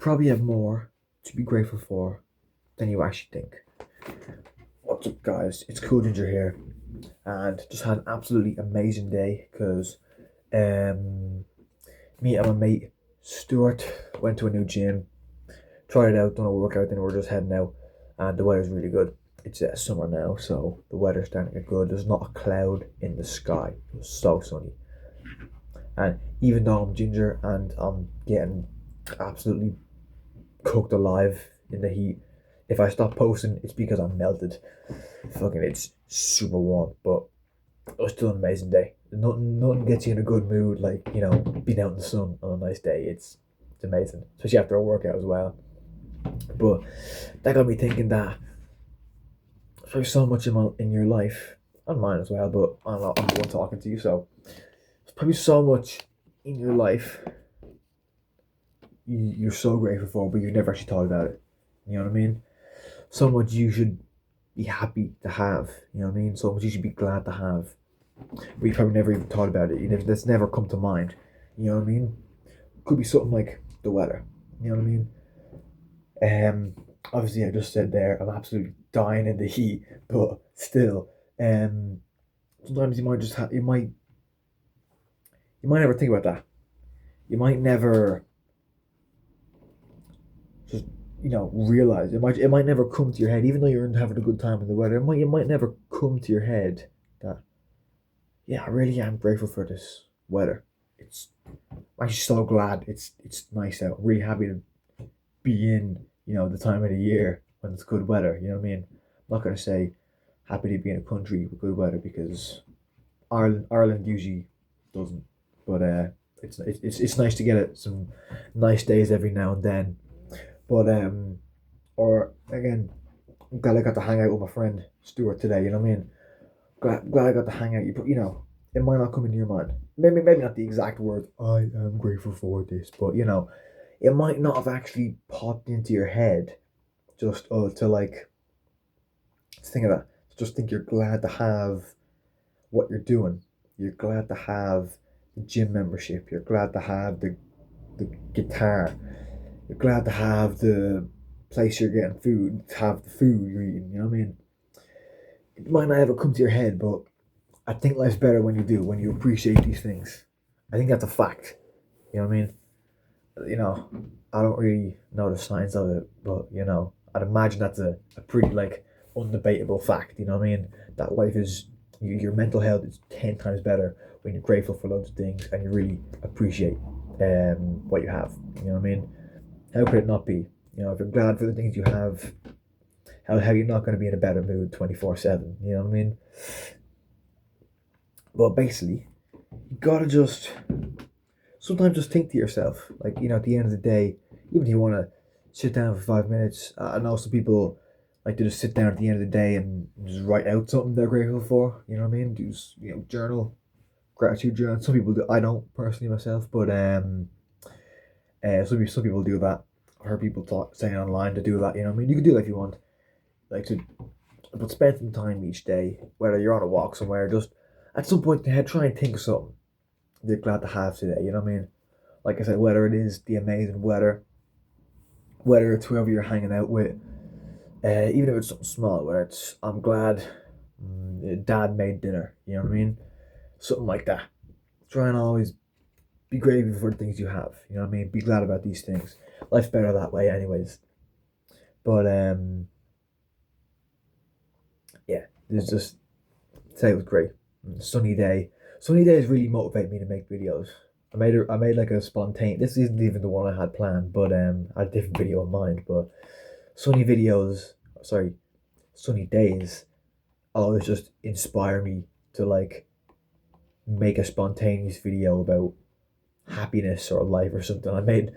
probably have more to be grateful for than you actually think. What's up, guys? It's Cool Ginger here, and just had an absolutely amazing day because um, me and my mate Stuart went to a new gym, tried it out, done a workout, then we're just heading out, and the weather's really good. It's summer now, so the weather's starting to get good. There's not a cloud in the sky. It was so sunny, and even though I'm ginger and I'm getting absolutely cooked alive in the heat. If I stop posting, it's because I'm melted. Fucking, it's super warm, but it was still an amazing day. Nothing gets you in a good mood like being out in the sun on a nice day. It's amazing, especially after a workout as well. But that got me thinking that there's so much in your life, and mine as well. But I'm the one talking to you, so there's probably so much in your life you're so grateful for, but you've never actually thought about it. You know what I mean? So much you should be happy to have. You know what I mean? So much you should be glad to have. But you probably never even thought about it. That's never come to mind. You know what I mean? Could be something like the weather. You know what I mean? Obviously I just said there I'm absolutely dying in the heat, but still, sometimes you might just have you might never think about that. You might never just realize it might never come to your head, even though you're having a good time in the weather. It might never come to your head that yeah, I really am grateful for this weather. It's I'm actually so glad it's nice out. I'm really happy to be in the time of the year when it's good weather. You know what I mean? I'm not gonna say happy to be in a country with good weather because Ireland usually doesn't. But it's nice to get some nice days every now and then. But or again, I'm glad I got to hang out with my friend Stuart today. You know what I mean? Glad I got to hang out. It might not come into your mind. Maybe not the exact words. I am grateful for this, but it might not have actually popped into your head. Just to like think of that. Just think you're glad to have what you're doing. You're glad to have the gym membership. You're glad to have the guitar. You're glad to have the place you're getting food, to have the food you're eating. You know what I mean? It might not ever come to your head, but I think life's better when you do, when you appreciate these things. I think that's a fact. You know what I mean? You know, I don't really know the science of it, but I'd imagine that's a pretty like undebatable fact. You know what I mean? That life is your mental health is 10 times better when you're grateful for loads of things and you really appreciate what you have. You know what I mean? How could it not be? If you're glad for the things you have, how you're not going to be in a better mood 24/7. You know what I mean? But basically, you gotta just sometimes just think to yourself, like, at the end of the day, even if you want to sit down for 5 minutes, I know some people like to just sit down at the end of the day and just write out something they're grateful for. You know what I mean? Do journal, gratitude journal. Some people do. I don't personally myself, but some people do that. I heard people saying online to do that. You know what I mean? You can do that if you want, like to, but spend some time each day, whether you're on a walk somewhere, just at some point in the head, try and think of something you're glad to have today. You know what I mean? Like I said, whether it is the amazing weather, whether it's whoever you're hanging out with, even if it's something small, whether it's I'm glad dad made dinner, you know what I mean? Something like that. Try and always be grateful for the things you have, you know what I mean? Be glad about these things. Life's better that way, anyways. But yeah, there's just today was great. Sunny day. Sunny days really motivate me to make videos. I made like a spontaneous. This isn't even the one I had planned, but I had a different video in mind. But sunny videos, sorry, sunny days always just inspire me to like make a spontaneous video about happiness or life or something. I made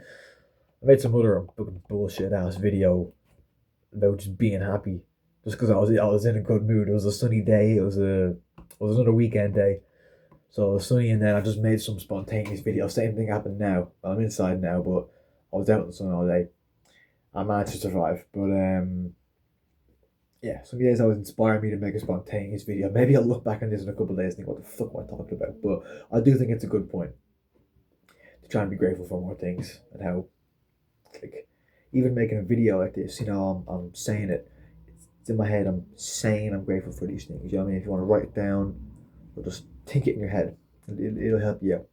some other fucking bullshit ass video about just being happy, just because I was in a good mood. It was a sunny day. It was another weekend day, so it was sunny, and then I just made some spontaneous video. Same thing happened now. I'm inside now, but I was out in the sun all day. I managed to survive, but yeah, some days always inspire me to make a spontaneous video. Maybe I'll look back on this in a couple of days and think, what the fuck am I talking about? But I do think it's a good point to try and be grateful for more things and how, like, even making a video like this, I'm saying it. It's in my head. I'm saying I'm grateful for these things. You know what I mean? If you want to write it down or just think it in your head, it'll help you out.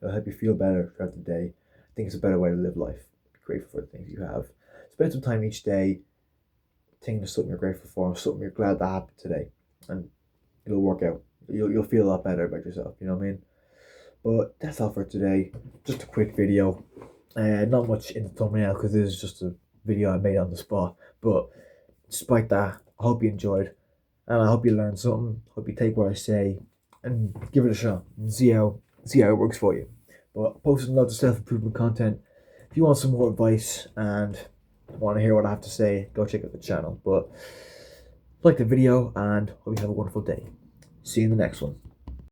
It'll help you feel better throughout the day. I think it's a better way to live life. Be grateful for the things you have. Spend some time each day thinking of something you're grateful for, something you're glad that happened today, and it'll work out. You'll feel a lot better about yourself. You know what I mean? But that's all for today. Just a quick video. Not much in the thumbnail because this is just a video I made on the spot. But despite that, I hope you enjoyed, and I hope you learned something. Hope you take what I say and give it a shot and see how it works for you. But posting loads of self improvement content. If you want some more advice and want to hear what I have to say, go check out the channel. But like the video and hope you have a wonderful day. See you in the next one.